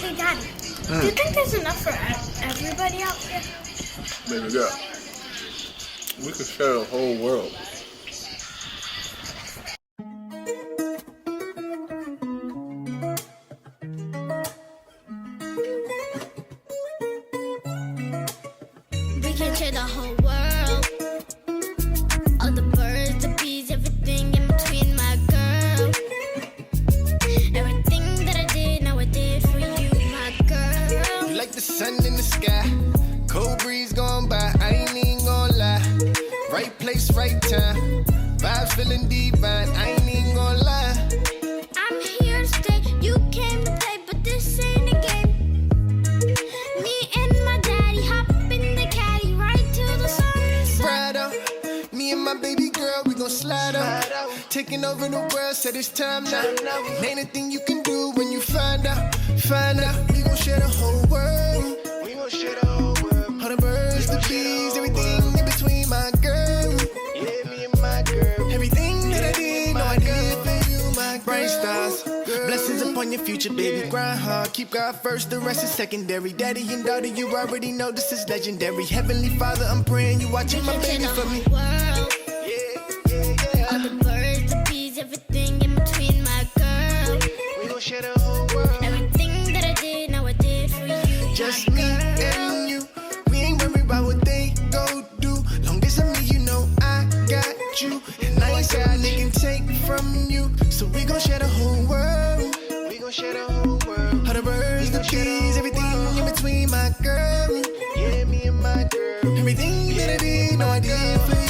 Hey, Daddy, do you think there's enough for everybody out here? Baby girl, we could share the whole world. We can share the whole world. All the birds, the bees, everything in between, my girl. Everything that I did, now I did for you, my girl. You like the sun in the sky, cold breeze going by, I ain't even gonna lie. Right place, right time, vibes feeling divine, I ain't even gonna lie. I'm here to stay, you came to play, but this ain't a game. Me and my daddy hop in the caddy right till the sun is up. Ride out, me and my baby girl, we gon' slide out. Taking over the world, said it's time now. And ain't a thing you can do when you find out. We gon' share the whole world. We gon' share the whole world. All the birds, the bees, everything in between, my girl. Yeah, me and my girl. Everything that I did, no, I did for you, my girl. Bright stars, blessings upon your future, baby. Grind hard, keep God first, the rest is secondary. Daddy and daughter, you already know this is legendary. Heavenly Father, I'm praying you watching my baby for me. World. All the birds, the bees, everything in between, my girl. We gon' share the whole world. Everything that I did, now I did for you, Just my me girl. and you. We ain't worried about what they go do. Long as I'm me, you know I got you. And I ain't something they can take from you. So we gon' share the whole world. We gon' share the whole world. All the birds, the bees, everything in between, my girl. Yeah, me and my girl. Everything that I did, no, I did for you.